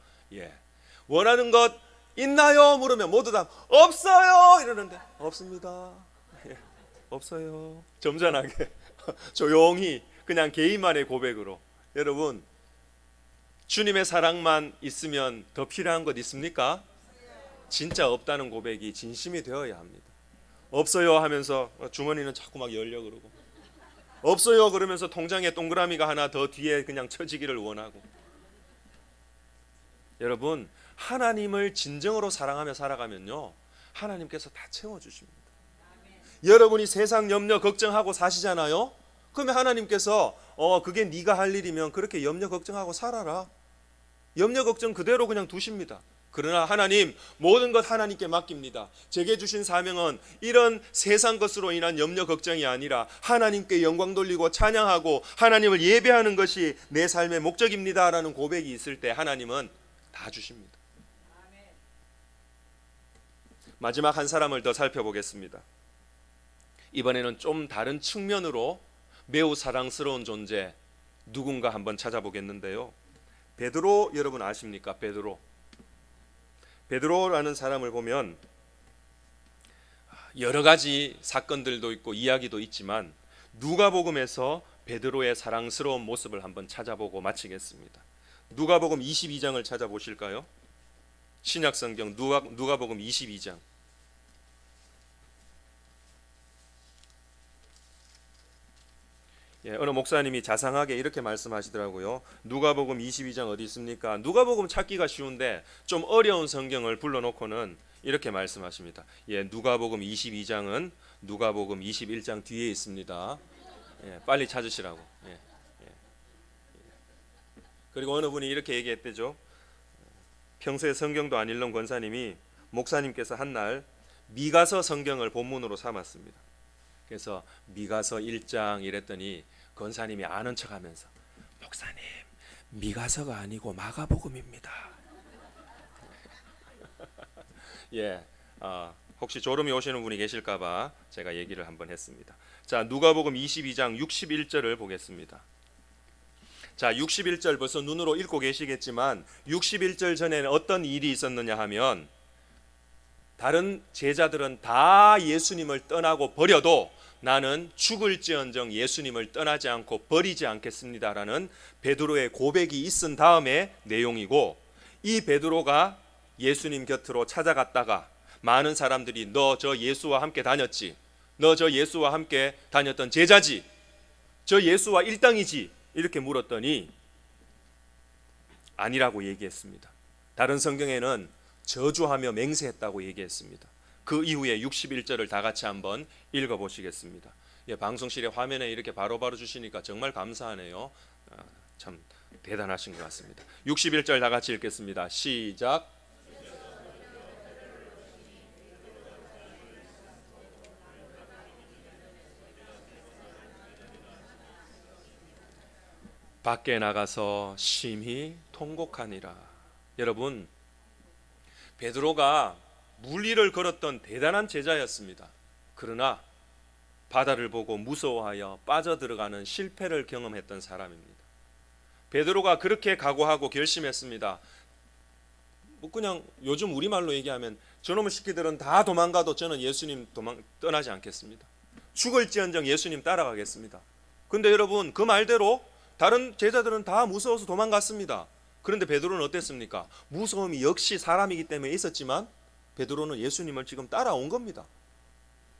원하는 것 있나요? 물으면 모두 다 없어요 이러는데 없습니다. 없어요. 점잖하게 조용히 그냥 개인만의 고백으로. 여러분 주님의 사랑만 있으면 더 필요한 것 있습니까? 진짜 없다는 고백이 진심이 되어야 합니다. 없어요 하면서 주머니는 자꾸 막 열려 그러고, 없어요 그러면서 통장에 동그라미가 하나 더 뒤에 그냥 쳐지기를 원하고. 여러분 하나님을 진정으로 사랑하며 살아가면요 하나님께서 다 채워주십니다. 여러분이 세상 염려 걱정하고 사시잖아요. 그러면 하나님께서 그게 네가 할 일이면 그렇게 염려 걱정하고 살아라. 염려 걱정 그대로 그냥 두십니다. 그러나 하나님 모든 것 하나님께 맡깁니다. 제게 주신 사명은 이런 세상 것으로 인한 염려 걱정이 아니라 하나님께 영광 돌리고 찬양하고 하나님을 예배하는 것이 내 삶의 목적입니다 라는 고백이 있을 때 하나님은 다 주십니다. 마지막 한 사람을 더 살펴보겠습니다. 이번에는 좀 다른 측면으로 매우 사랑스러운 존재 누군가 한번 찾아보겠는데요. 베드로 여러분 아십니까? 베드로라는 사람을 보면 여러 가지 사건들도 있고 이야기도 있지만 누가복음에서 베드로의 사랑스러운 모습을 한번 찾아보고 마치겠습니다. 누가복음 22장을 찾아보실까요? 신약성경 누가복음 22장. 어느 목사님이 자상하게 이렇게 말씀하시더라고요. 누가복음 22장 어디 있습니까? 누가복음 찾기가 쉬운데 좀 어려운 성경을 불러놓고는 이렇게 말씀하십니다. 누가복음 22장은 누가복음 21장 뒤에 있습니다. 빨리 찾으시라고. 그리고 어느 분이 이렇게 얘기했대죠. 평소에 성경도 안 읽는 권사님이 목사님께서 한날 미가서 성경을 본문으로 삼았습니다. 그래서 미가서 1장 이랬더니 권사님이 아는 척하면서 목사님 미가서가 아니고 마가복음입니다. 혹시 졸음이 오시는 분이 계실까봐 제가 얘기를 한번 했습니다. 자, 누가복음 22장 61절을 보겠습니다. 자, 61절 벌써 눈으로 읽고 계시겠지만 61절 전에는 어떤 일이 있었느냐 하면 다른 제자들은 다 예수님을 떠나고 버려도 나는 죽을지언정 예수님을 떠나지 않고 버리지 않겠습니다라는 베드로의 고백이 있은 다음에 내용이고, 이 베드로가 예수님 곁으로 찾아갔다가 많은 사람들이 너 저 예수와 함께 다녔지, 너 저 예수와 함께 다녔던 제자지, 저 예수와 일당이지 이렇게 물었더니 아니라고 얘기했습니다. 다른 성경에는 저주하며 맹세했다고 얘기했습니다. 그 이후에 61절을 다 같이 한번 읽어보시겠습니다. 방송실에 화면에 이렇게 바로바로 주시니까 정말 감사하네요. 참 대단하신 것 같습니다. 61절 다 같이 읽겠습니다. 시작. 밖에 나가서 심히 통곡하니라. 여러분, 베드로가 물 위를 걸었던 대단한 제자였습니다. 그러나 바다를 보고 무서워하여 빠져들어가는 실패를 경험했던 사람입니다. 베드로가 그렇게 각오하고 결심했습니다. 뭐 그냥 요즘 우리말로 얘기하면 저놈의 새끼들은 다 도망가도 저는 예수님 떠나지 않겠습니다. 죽을지언정 예수님 따라가겠습니다. 근데 여러분, 그 말대로 다른 제자들은 다 무서워서 도망갔습니다. 그런데 베드로는 어땠습니까? 무서움이 역시 사람이기 때문에 있었지만 베드로는 예수님을 지금 따라온 겁니다.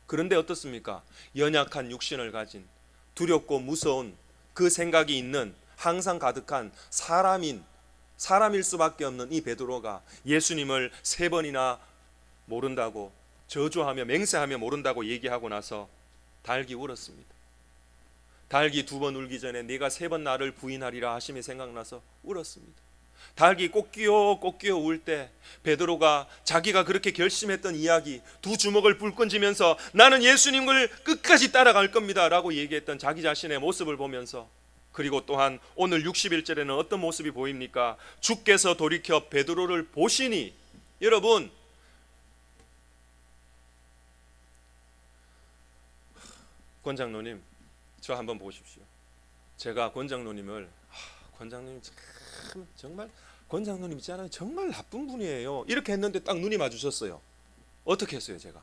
그런데 어떻습니까? 연약한 육신을 가진, 두렵고 무서운 그 생각이 있는, 항상 가득한 사람일 수밖에 없는 이 베드로가 예수님을 3번이나 모른다고 저주하며 맹세하며 모른다고 얘기하고 나서 달기 울었습니다. 달기 2번 울기 전에 네가 3번 나를 부인하리라 하심이 생각나서 울었습니다. 달기 꽃기어 울 때 베드로가 자기가 그렇게 결심했던 이야기, 2주먹을 불끈 쥐면서 나는 예수님을 끝까지 따라갈 겁니다 라고 얘기했던 자기 자신의 모습을 보면서, 그리고 또한 오늘 61절에는 어떤 모습이 보입니까? 주께서 돌이켜 베드로를 보시니, 여러분, 권장로님 저 한번 보십시오. 제가 권장로님을 권장로님 참 정말 권장로님 있잖아요, 정말 나쁜 분이에요 이렇게 했는데 딱 눈이 마주쳤어요. 어떻게 했어요 제가?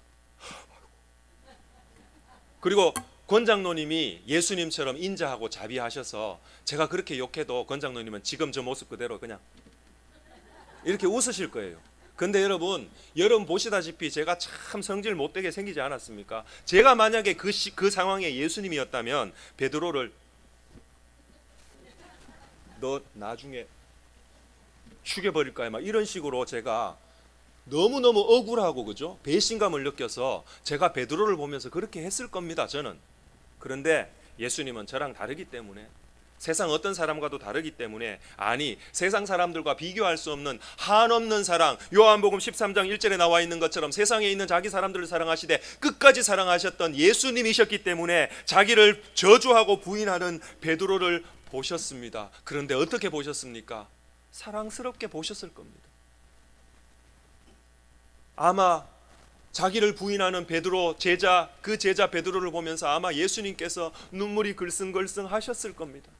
그리고 권장로님이 예수님처럼 인자하고 자비하셔서 제가 그렇게 욕해도 권장로님은 지금 저 모습 그대로 그냥 이렇게 웃으실 거예요. 근데 여러분 보시다시피 제가 참 성질 못되게 생기지 않았습니까? 제가 만약에 그 상황에 예수님이었다면 베드로를 너 나중에 죽여버릴 거야 막 이런 식으로 제가 너무너무 억울하고 그죠? 배신감을 느껴서 제가 베드로를 보면서 그렇게 했을 겁니다 저는. 그런데 예수님은 저랑 다르기 때문에, 세상 어떤 사람과도 다르기 때문에, 아니 세상 사람들과 비교할 수 없는 한없는 사랑, 요한복음 13장 1절에 나와 있는 것처럼 세상에 있는 자기 사람들을 사랑하시되 끝까지 사랑하셨던 예수님이셨기 때문에 자기를 저주하고 부인하는 베드로를 보셨습니다. 그런데 어떻게 보셨습니까? 사랑스럽게 보셨을 겁니다. 아마 자기를 부인하는 베드로 그 제자 베드로를 보면서 아마 예수님께서 눈물이 글썽글썽 하셨을 겁니다.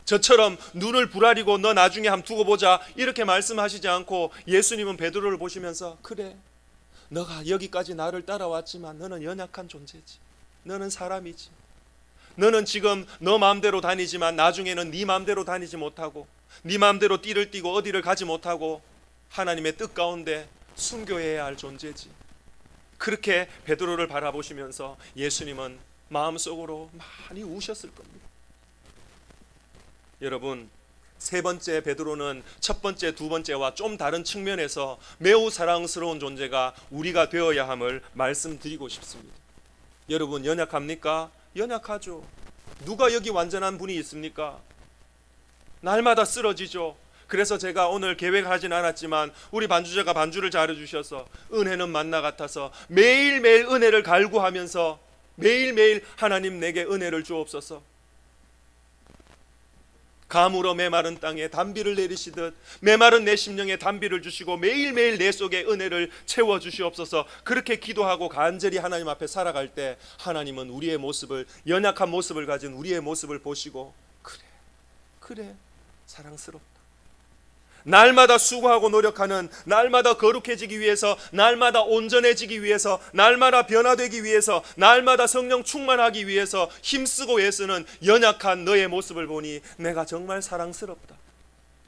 저처럼 눈을 부라리고 너 나중에 한번 두고 보자 이렇게 말씀하시지 않고 예수님은 베드로를 보시면서 그래, 너가 여기까지 나를 따라왔지만 너는 연약한 존재지. 너는 사람이지. 너는 지금 너 마음대로 다니지만 나중에는 네 마음대로 다니지 못하고 네 마음대로 띠를 띠고 어디를 가지 못하고 하나님의 뜻 가운데 순교해야 할 존재지. 그렇게 베드로를 바라보시면서 예수님은 마음속으로 많이 우셨을 겁니다. 여러분, 3번째 베드로는 첫 번째, 2번째와 좀 다른 측면에서 매우 사랑스러운 존재가 우리가 되어야 함을 말씀드리고 싶습니다. 여러분 연약합니까? 연약하죠. 누가 여기 완전한 분이 있습니까? 날마다 쓰러지죠. 그래서 제가 오늘 계획하진 않았지만 우리 반주자가 반주를 잘해주셔서 은혜는 만나 같아서 매일매일 은혜를 갈구하면서 매일매일 하나님 내게 은혜를 주옵소서, 가물어 메마른 땅에 단비를 내리시듯 메마른 내 심령에 단비를 주시고 매일매일 내 속에 은혜를 채워주시옵소서, 그렇게 기도하고 간절히 하나님 앞에 살아갈 때 하나님은 우리의 모습을, 연약한 모습을 가진 우리의 모습을 보시고 그래 사랑스럽다, 날마다 수고하고 노력하는, 날마다 거룩해지기 위해서, 날마다 온전해지기 위해서, 날마다 변화되기 위해서, 날마다 성령 충만하기 위해서 힘쓰고 애쓰는 연약한 너의 모습을 보니 내가 정말 사랑스럽다.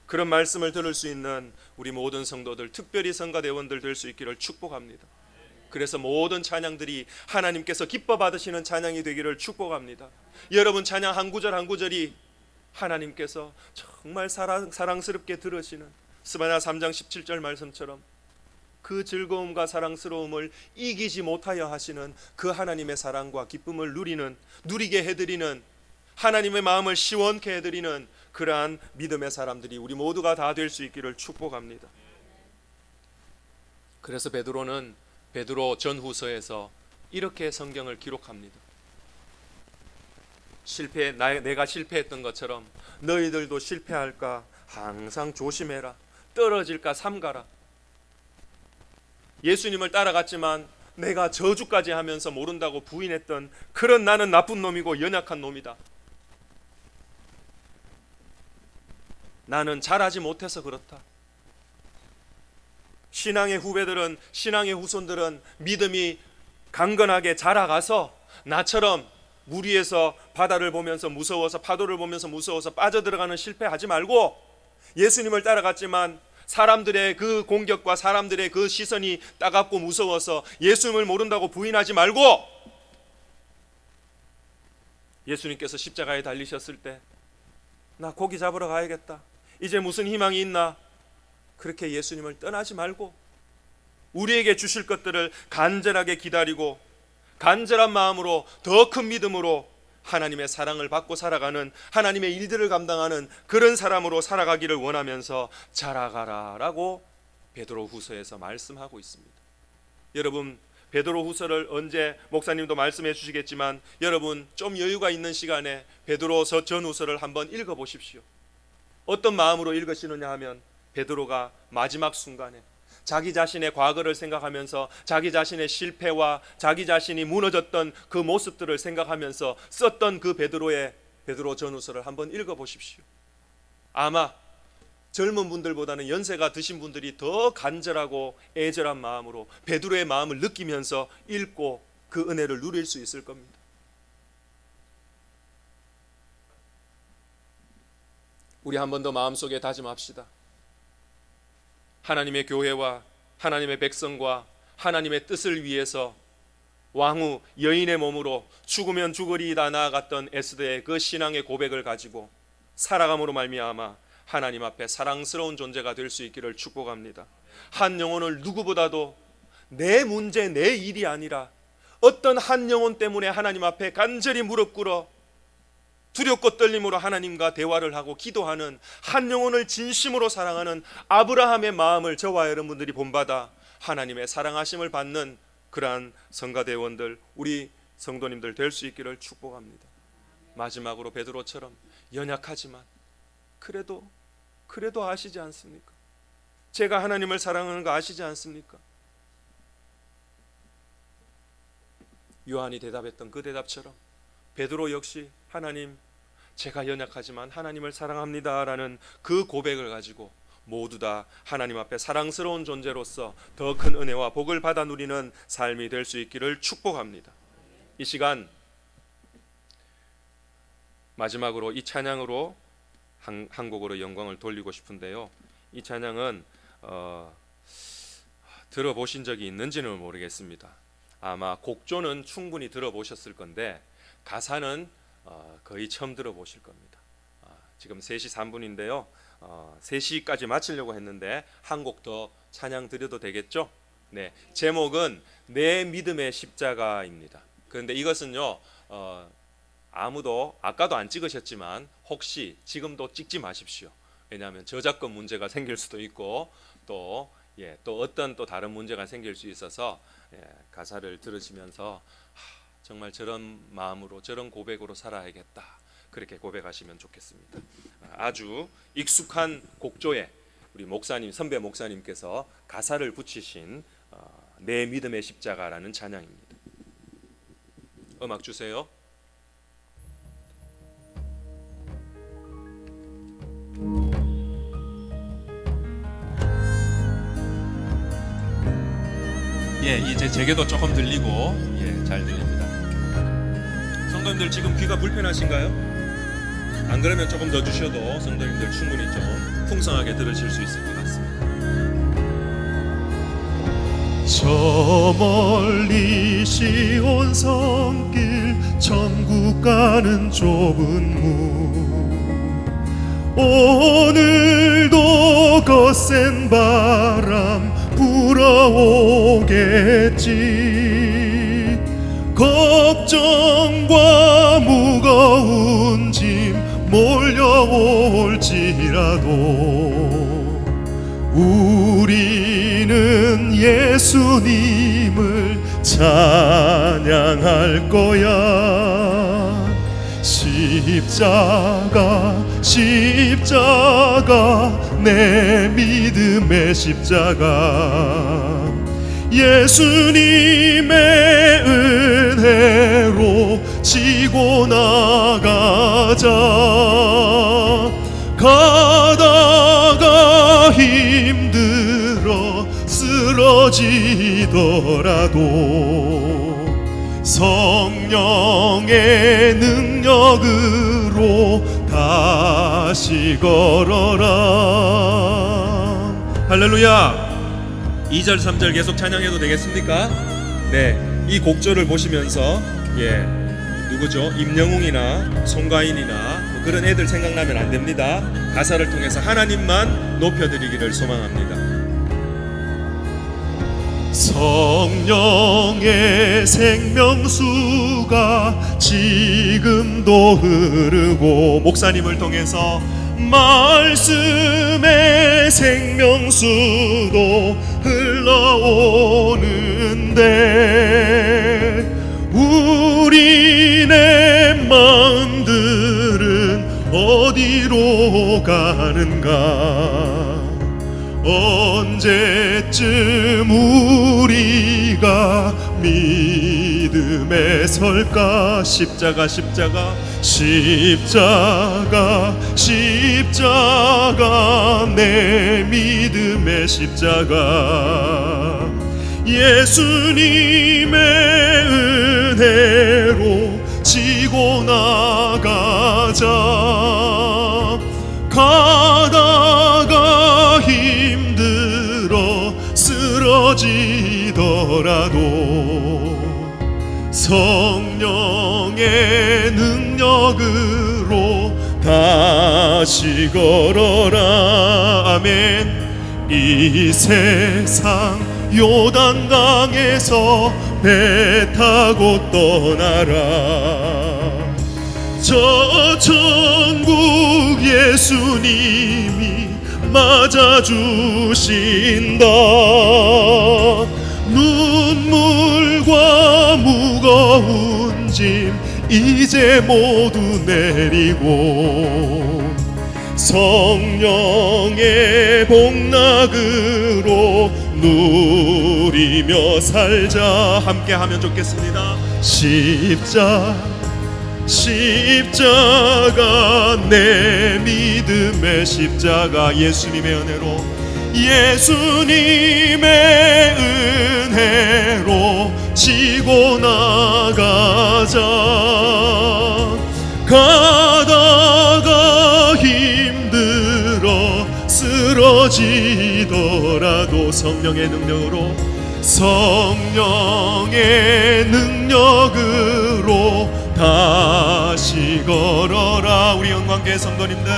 그런 말씀을 들을 수 있는 우리 모든 성도들, 특별히 성가대원들 될 수 있기를 축복합니다. 그래서 모든 찬양들이 하나님께서 기뻐 받으시는 찬양이 되기를 축복합니다. 여러분 찬양 한 구절 한 구절이 하나님께서 정말 사랑스럽게 들으시는 스바냐 3장 17절 말씀처럼 그 즐거움과 사랑스러움을 이기지 못하여 하시는 그 하나님의 사랑과 기쁨을 누리게 해드리는, 하나님의 마음을 시원케 해드리는 그러한 믿음의 사람들이 우리 모두가 다 될 수 있기를 축복합니다. 그래서 베드로 전후서에서 이렇게 성경을 기록합니다. 내가 실패했던 것처럼 너희들도 실패할까 항상 조심해라. 떨어질까 삼가라. 예수님을 따라갔지만 내가 저주까지 하면서 모른다고 부인했던 그런 나는 나쁜 놈이고 연약한 놈이다. 나는 잘하지 못해서 그렇다. 신앙의 후배들은, 신앙의 후손들은 믿음이 강건하게 자라가서 나처럼 물 위에서 바다를 보면서 무서워서, 파도를 보면서 무서워서 빠져들어가는 실패하지 말고, 예수님을 따라갔지만 사람들의 그 공격과 사람들의 그 시선이 따갑고 무서워서 예수님을 모른다고 부인하지 말고, 예수님께서 십자가에 달리셨을 때 나 고기 잡으러 가야겠다, 이제 무슨 희망이 있나, 그렇게 예수님을 떠나지 말고 우리에게 주실 것들을 간절하게 기다리고 간절한 마음으로 더 큰 믿음으로 하나님의 사랑을 받고 살아가는, 하나님의 일들을 감당하는 그런 사람으로 살아가기를 원하면서 자라가라라고 베드로후서에서 말씀하고 있습니다. 여러분, 베드로후서를 언제, 목사님도 말씀해 주시겠지만 여러분 좀 여유가 있는 시간에 베드로서 전후서를 한번 읽어보십시오. 어떤 마음으로 읽으시느냐 하면, 베드로가 마지막 순간에 자기 자신의 과거를 생각하면서 자기 자신의 실패와 자기 자신이 무너졌던 그 모습들을 생각하면서 썼던 그 베드로 전후서를 한번 읽어보십시오. 아마 젊은 분들보다는 연세가 드신 분들이 더 간절하고 애절한 마음으로 베드로의 마음을 느끼면서 읽고 그 은혜를 누릴 수 있을 겁니다. 우리 한 번 더 마음속에 다짐합시다. 하나님의 교회와 하나님의 백성과 하나님의 뜻을 위해서 왕후 여인의 몸으로 죽으면 죽으리이다 나아갔던 에스더의 그 신앙의 고백을 가지고 살아감으로 말미암아 하나님 앞에 사랑스러운 존재가 될 수 있기를 축복합니다. 한 영혼을 누구보다도 내 문제, 내 일이 아니라 어떤 한 영혼 때문에 하나님 앞에 간절히 무릎 꿇어 두렵고 떨림으로 하나님과 대화를 하고 기도하는, 한 영혼을 진심으로 사랑하는 아브라함의 마음을 저와 여러분들이 본받아 하나님의 사랑하심을 받는 그러한 성가대원들, 우리 성도님들 될 수 있기를 축복합니다. 마지막으로 베드로처럼 연약하지만 그래도 아시지 않습니까? 제가 하나님을 사랑하는 거 아시지 않습니까? 요한이 대답했던 그 대답처럼 베드로 역시 하나님, 제가 연약하지만 하나님을 사랑합니다라는 그 고백을 가지고 모두 다 하나님 앞에 사랑스러운 존재로서 더 큰 은혜와 복을 받아 누리는 삶이 될 수 있기를 축복합니다. 이 시간 마지막으로 이 찬양으로 한 곡으로 영광을 돌리고 싶은데요. 이 찬양은 들어보신 적이 있는지는 모르겠습니다. 아마 곡조는 충분히 들어보셨을 건데 가사는 거의 처음 들어보실 겁니다. 지금 3시 3분인데요. 3시까지 마치려고 했는데 한 곡 더 찬양 드려도 되겠죠? 네, 제목은 내 믿음의 십자가입니다. 그런데 이것은요, 아무도 아까도 안 찍으셨지만 혹시 지금도 찍지 마십시오. 왜냐하면 저작권 문제가 생길 수도 있고 또 어떤 또 다른 문제가 생길 수 있어서 가사를 들으시면서 정말 저런 마음으로 저런 고백으로 살아야겠다, 그렇게 고백하시면 좋겠습니다. 아주 익숙한 곡조에 우리 목사님, 선배 목사님께서 가사를 붙이신 내 믿음의 십자가라는 찬양입니다. 음악 주세요. 이제 제게도 조금 들리고 잘 들립니다. 성도님들 지금 귀가 불편하신가요? 안 그러면 조금 더 주셔도 성도님들 충분히 좀 풍성하게 들으실 수 있을 것 같습니다. 저 멀리 시온 성길, 천국 가는 좁은 문, 오늘도 거센 바람 불어오겠지. 걱정과 무거운 짐 몰려올지라도 우리는 예수님을 찬양할 거야. 십자가 내 믿음의 십자가, 예수님의 은혜로 지고 나가자. 가다 쓰러지더라도 성령의 능력으로 다시 걸어라. 할렐루야. 2절 3절 계속 찬양해도 되겠습니까? 네, 이 곡조를 보시면서 누구죠? 임영웅이나 송가인이나 뭐 그런 애들 생각나면 안 됩니다. 가사를 통해서 하나님만 높여드리기를 소망합니다. 성령의 생명수가 지금도 흐르고, 목사님을 통해서 말씀의 생명수도 흘러오는데 우리네 마음들은 어디로 가는가? 언제쯤 우리가 믿음에 설까? 십자가 십자가 십자가 십자가 내 믿음의 십자가. 예수님의 은혜로 지고 나가자. 가다가 힘들어 쓰러지더라도 성령의 능력으로 다시 걸어라. 아멘. 이 세상 요단강에서 배 타고 떠나라. 저 천국 예수님이 맞아주신다. 눈물과 무거운 짐 이제 모두 내리고 성령의 복락으로 누리며 살자. 함께 하면 좋겠습니다. 십자가 내 믿음의 십자가. 예수님의 은혜로 예수님의 은혜로 지고 나가자. 가다가 힘들어 쓰러지더라도 성령의 능력으로 다시 걸어라. 우리 영광교회 성도님들,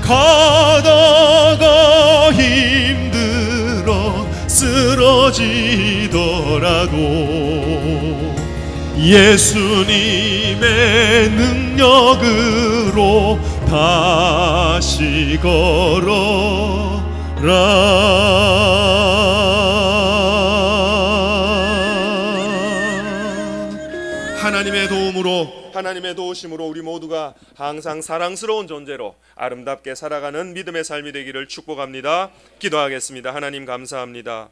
가다가 힘들어 쓰러지더라도 예수님의 능력으로 다시 걸어라. 하나님의 도움으로, 하나님의 도우심으로 우리 모두가 항상 사랑스러운 존재로 아름답게 살아가는 믿음의 삶이 되기를 축복합니다. 기도하겠습니다. 하나님 감사합니다.